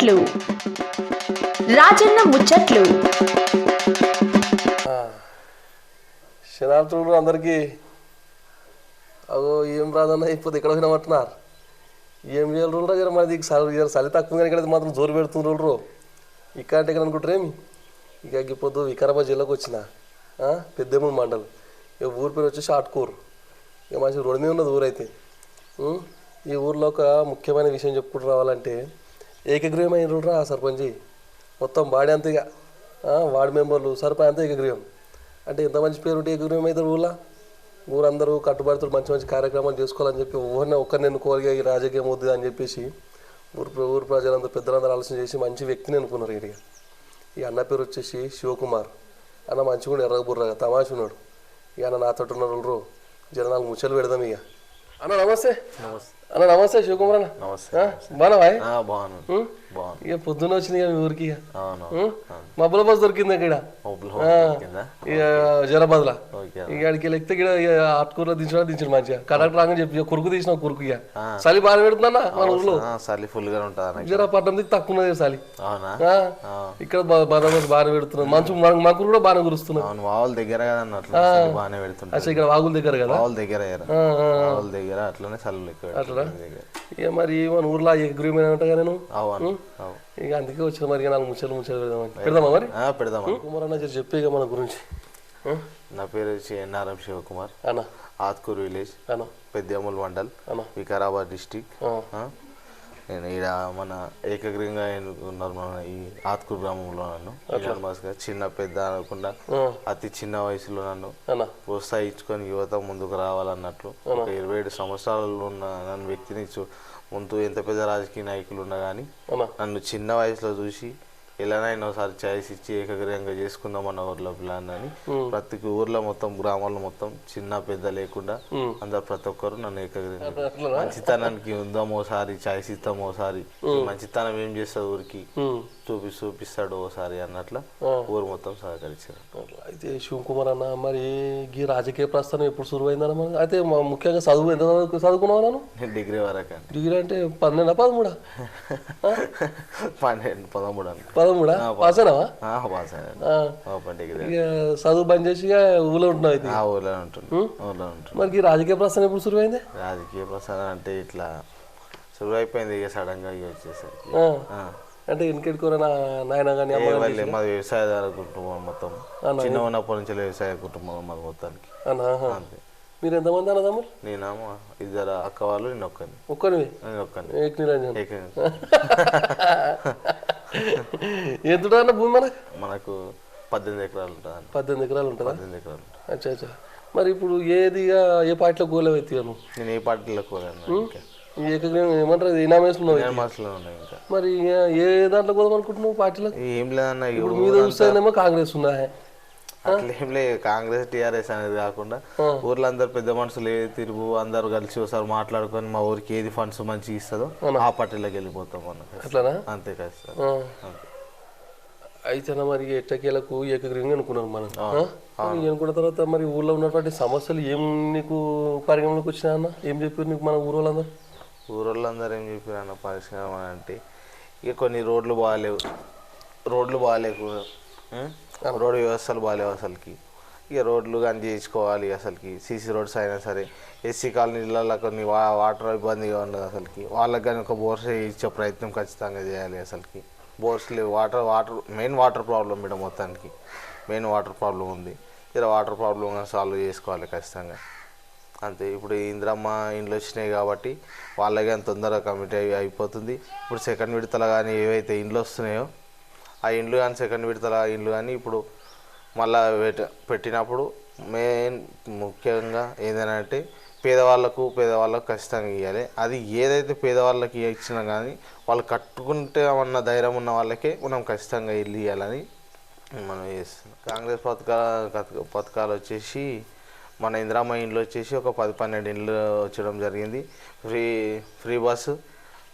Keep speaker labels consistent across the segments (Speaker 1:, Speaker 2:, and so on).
Speaker 1: ముచ్చట్లు రాజన్న ముచ్చట్లు
Speaker 2: శనార్థులు అందరికీ అగో ఏం రాదన్న ఇప్పుడు ఇక్కడ వినమంటున్నారు ఏం చేయాలి జర మనది చలి తక్కువ కానీ ఇక్కడ మాత్రం జోరు పెడుతుండ్రు ఇక్కడ అంటే ఇక్కడ అనుకుంటారేమి ఇక ఇప్పుడు వికారాబాద్ జిల్లాకు వచ్చిన పెద్దమూడు మండలం ఇక ఊరి పేరు వచ్చేసి ఆట్కూరు ఇక మంచి రోడ్డు మీద ఉన్నది ఊరైతే ఈ ఊర్లో ఒక ముఖ్యమైన విషయం చెప్పుకుంటూ రావాలంటే ఏకగ్రీవమైన రా సర్పంచి మొత్తం బాడీ అంతా ఇక వార్డు మెంబర్లు సర్పంచ్ అంతా ఏకగ్రీవం అంటే ఎంత మంచి పేరు ఉంటే ఏకగ్రీవం అవుతారు ఊరందరూ కట్టుబడుతులు మంచి మంచి కార్యక్రమాలు చేసుకోవాలని చెప్పి ఒక్కరిని ఎన్నుకోవాలి ఈ రాజకీయం వద్దు అని చెప్పేసి ఊరు ప్రజలందరూ పెద్దలందరూ ఆలోచన చేసి మంచి వ్యక్తిని ఎన్నుకున్నారు ఇక ఈ అన్న పేరు వచ్చేసి శివకుమార్ అన్న మంచిగా కూడా ఎర్రబుర్రగా తమాష ఉన్నాడు ఇక అన్న నాతో ఉన్నారు జనాలు ముచ్చలు పెడదాం ఇక అన్న నమస్తే అన్న నమస్తే శివకుమార్ అన్న
Speaker 3: నమస్తే
Speaker 2: బాగున్నావా
Speaker 3: బాగున్నాను
Speaker 2: ఇక పొద్దున్న వచ్చింది ఇక మీ ఊరికి మబ్బుల బస్ దొరికింది ఇక్కడ ఇక జరాబాద్ లా ఇక అడికి లెక్కితే ఇక్కడ ఆట్కూరలో దించాడు మంచిగా కరెక్ట్ రాగా చెప్పి కురుకు తీసిన కురుకు ఇక చలి బాగా పెడుతుందన్న మన ఊర్లో
Speaker 3: చలి ఫుల్ గా ఉంటుంది
Speaker 2: జరా పట్టణం దిక్కు తక్కువ ఉన్నది చలి ఇక్కడ బరాబర్ బాగా పెడుతున్నాం మంచు మకురు కూడా బాగా కురుస్తున్నాం
Speaker 3: వాగుల దగ్గర కదా అన్నట్లు బాగానే పెడుతుంటారు
Speaker 2: అసలు ఇక్కడ వాగుల దగ్గర కదా
Speaker 3: వాగుల దగ్గర అట్లనే చలి
Speaker 2: అట్లా ఇక మరి మన ఊర్లో ఏకగ్రీవమైన ఉంటా నేను ఇక అందుకే వచ్చిన మరి నాకు ముచ్చలు పెడదామా మరి
Speaker 3: పెడదామా
Speaker 2: కుమార్ అన్న చెప్పే ఇక మన గురించి
Speaker 3: నా పేరు వచ్చి ఎన్ఆర్ఎం శివకుమార్
Speaker 2: అన్న
Speaker 3: ఆత్కూరు విలేజ్
Speaker 2: అన్న
Speaker 3: పెద్దమూల్ మండల్ వికారాబాద్ డిస్టిక్ నేను ఇక్కడ మన ఏకగ్రీవంగా ఎన్నుకున్నారు మన ఈ ఆత్కూరు గ్రామంలో నన్ను చిన్న పెద్ద అనకుండా అతి చిన్న వయసులో నన్ను ప్రోత్సహించుకొని యువత ముందుకు రావాలన్నట్లు ఒక 27 సంవత్సరాలు ఉన్న నన్ను వ్యక్తిని ముందు ఎంత పెద్ద రాజకీయ నాయకులు ఉన్నా కానీ నన్ను చిన్న వయసులో చూసి ఎలానైనా ఒకసారి ఛాయిస్ ఇచ్చి ఏకగ్రీవంగా చేసుకుందాం అన్న ఊర్లో ప్లాన్ అని ప్రతి ఊర్లో మొత్తం గ్రామాల్లో మొత్తం చిన్న పెద్ద లేకుండా అందరు ప్రతి ఒక్కరు నన్ను ఏకగ్రీవంగా మంచితనానికి ఉందాం ఓసారి ఛాయిస్ ఇస్తాం ఓసారి మంచితనం ఏం చేస్తుంది ఊరికి చూపిస్తాడు ఓసారి అన్నట్ల ఊరు మొత్తం సహకరించారు.
Speaker 2: అయితే శివకుమార్ అన్న మరి ఈ రాజకీయ ప్రస్థానం ఎప్పుడు సురువైందన్న మరి అయితే ముఖ్యంగా చదువు ఎంత చదువుకున్నావు
Speaker 3: నేను డిగ్రీ వరకు
Speaker 2: డిగ్రీ అంటే 12 13
Speaker 3: 13
Speaker 2: పాస్ అయినావా
Speaker 3: డిగ్రీ
Speaker 2: చదువు బంద్ చేసి ఊళ్ళో ఉంటున్నావు అయితే
Speaker 3: ఊళ్ళో ఊళ్ళో
Speaker 2: మరి ఈ రాజకీయ ప్రస్థానం ఎప్పుడు సురువైంది
Speaker 3: రాజకీయ ప్రస్థానం అంటే ఇట్లా సురువు అయిపోయింది ఇక సడన్ గా వచ్చేసరికి
Speaker 2: అంటే ఇంకెట్టుకోరా నాయన కానీ
Speaker 3: మాది వ్యవసాయదార కుటుంబం మొత్తం చిన్న ఉన్నప్పటి నుంచి వ్యవసాయ కుటుంబం మాది మొత్తానికి
Speaker 2: అంతే. మీరు ఎంతమంది అన్నదమ్ములు?
Speaker 3: నేనేమో 2 అక్క వాళ్ళు నేను
Speaker 2: ఒక్కనివి ఎంతుంటా అన్న భూమి
Speaker 3: మనకు 18 ఎకరాలు ఉంటుంది.
Speaker 2: 18 ఎకరాలు ఉంటుందా?
Speaker 3: 18 ఎకరాలు.
Speaker 2: అచ్చా మరి ఇప్పుడు ఏదిగా ఏ పార్టీలో గోలేవు ఎత్తిగాను?
Speaker 3: నేను ఏ పార్టీలో కోలేను.
Speaker 2: ఏకగ్రీవం ఏమంటారు ఇనామేస్తున్నావు
Speaker 3: ఇంకా
Speaker 2: మరి ఏ దాంట్లో పోదాం అనుకుంటున్నావు పార్టీలో?
Speaker 3: ఏం లేదన్న
Speaker 2: ఇప్పుడు మీద చూస్తేనేమో కాంగ్రెస్ ఉన్నాయి
Speaker 3: అట్లా ఏం లేదు. కాంగ్రెస్ టీఆర్ఎస్ అనేది కాకుండా ఊర్లో అందరు పెద్ద మనుషులు ఏది తిరుగు అందరు కలిసి ఒకసారి మాట్లాడుకొని మా ఊరికి ఏది ఫండ్స్ మంచిగా ఇస్తుందో ఆ పార్టీలోకి వెళ్ళిపోతాం అన్న.
Speaker 2: అట్లానా?
Speaker 3: అంతే కదా.
Speaker 2: అయితేనా మరి ఎట్టకేలకు ఏకగ్రీవంగా అనుకున్నాం మనం. అనుకున్న తర్వాత మరి ఊళ్ళో ఉన్నటువంటి సమస్యలు ఏం నీకు పరిగణలోకి వచ్చినా అన్న? ఏం చెప్పారు నీకు మన ఊరోళ్ళందరూ?
Speaker 3: ఊరోళ్ళందరూ ఏం చెప్పారు అన్న పరిష్కారం అని అంటే ఇక కొన్ని రోడ్లు బాగాలేవు రోడ్డు వ్యవస్థలు బాగాలేవు అసలుకి. ఇక రోడ్లు కానీ చేయించుకోవాలి అసలుకి. సీసీ రోడ్స్ అయినా సరే ఎస్సీ కాలనీలలో కొన్ని వాటర్ ఇబ్బందిగా ఉండదు అసలుకి. వాళ్ళకి కానీ ఒక బోర్స్ ఇచ్చే ప్రయత్నం ఖచ్చితంగా చేయాలి అసలుకి. బోర్స్ లేవు. వాటర్ మెయిన్ వాటర్ ప్రాబ్లం ఇక్కడ మొత్తానికి మెయిన్ వాటర్ ప్రాబ్లం ఉంది. ఇలా వాటర్ ప్రాబ్లం సాల్వ్ చేసుకోవాలి ఖచ్చితంగా అంతే. ఇప్పుడు ఇందిరమ్మ ఇండ్లు వచ్చినాయి కాబట్టి వాళ్ళకి కానీ తొందరగా కమిట్ అయిపోతుంది. ఇప్పుడు సెకండ్ విడతలు కానీ ఏవైతే ఇండ్లు వస్తున్నాయో ఆ ఇండ్లు కానీ సెకండ్ విడతల ఇండ్లు కానీ ఇప్పుడు మళ్ళీ పెట్టినప్పుడు మెయిన్ ముఖ్యంగా ఏంటంటే పేదవాళ్ళకు ఖచ్చితంగా ఇవ్వాలి. అది ఏదైతే పేదవాళ్ళకి ఇచ్చినా కానీ వాళ్ళు కట్టుకుంటే అన్న ధైర్యం ఉన్న వాళ్ళకే మనం ఖచ్చితంగా ఇల్లు ఇవ్వాలని మనం చేస్తున్నాం. కాంగ్రెస్ పథకాలు వచ్చేసి మన ఇందిరమ్మ ఇండ్లు వచ్చేసి ఒక 10-12 ఇండ్లు వచ్చడం జరిగింది. ఫ్రీ బస్సు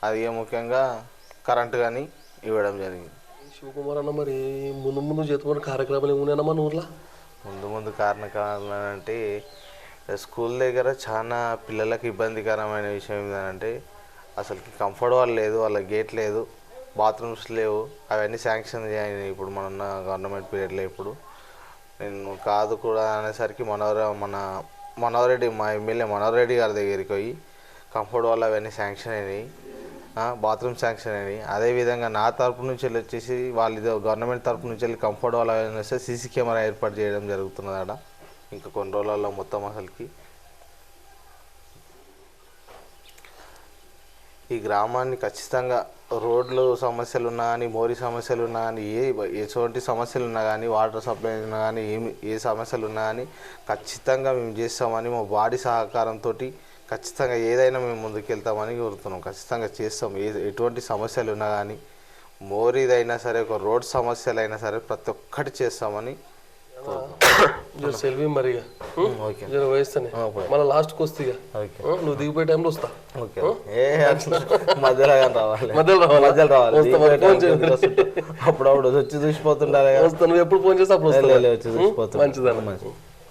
Speaker 3: అది ముఖ్యంగా కరెంటు కానీ ఇవ్వడం జరిగింది.
Speaker 2: శివకుమార్ అన్న మరి ముందు చేతుకున్న కార్యక్రమాలు ఏమున్నాయన్నా మన ఊర్లో?
Speaker 3: ముందు కార్యక్రమాలు అంటే స్కూల్ దగ్గర చాలా పిల్లలకు ఇబ్బందికరమైన విషయం ఏంటంటే అసలుకి కంఫర్ట్ వాళ్ళు లేదు, వాళ్ళ గేట్ లేదు, బాత్రూమ్స్ లేవు, అవన్నీ శాంక్షన్ చేయాలి ఇప్పుడు మన గవర్నమెంట్ పీరియడ్లో. ఇప్పుడు నేను కాదు కూడా అనేసరికి మనోహర్ రెడ్డి, మా ఎమ్మెల్యే మనోహర్ రెడ్డి గారి దగ్గరికి పోయి కంఫర్ట్ వాళ్ళు అవన్నీ శాంక్షన్ అయినాయి, బాత్రూమ్ శాంక్షన్ అయినాయి. అదేవిధంగా నా తరపు నుంచి వచ్చేసి వాళ్ళు గవర్నమెంట్ తరపు నుంచి వెళ్ళి కంఫర్ట్ వాళ్ళు వస్తే సీసీ కెమెరా ఏర్పాటు చేయడం జరుగుతున్నది ఆడ. ఇంకా కొన్ని రోజులలో మొత్తం అసలుకి ఈ గ్రామాన్ని ఖచ్చితంగా రోడ్లు సమస్యలు ఉన్నా కానీ, మోరీ సమస్యలు ఉన్నా కానీ, ఎటువంటి సమస్యలు ఉన్నా కానీ, వాటర్ సప్లై ఉన్నా కానీ, ఏ సమస్యలు ఉన్నా కానీ ఖచ్చితంగా మేము చేస్తామని మా బాడీ సహకారంతో ఖచ్చితంగా ఏదైనా మేము ముందుకెళ్తామని కోరుతున్నాం. ఖచ్చితంగా చేస్తాం. ఎటువంటి సమస్యలు ఉన్నా కానీ, మోరీదైనా సరే, ఒక రోడ్ సమస్యలు అయినా సరే ప్రతి ఒక్కటి చేస్తామని
Speaker 2: సెల్వి మరి వయస్తానే మళ్ళీ లాస్ట్కి వస్తే నువ్వు దిగిపోయే టైంలో వస్తా.
Speaker 3: మధ్యలో రావాలి, అప్పుడప్పుడు వచ్చి చూసిపోతుండాలి.
Speaker 2: నువ్వు ఎప్పుడు ఫోన్ చేస్తే అప్పుడు
Speaker 3: వచ్చి చూసిపోతుంది.
Speaker 2: మంచిదన్న.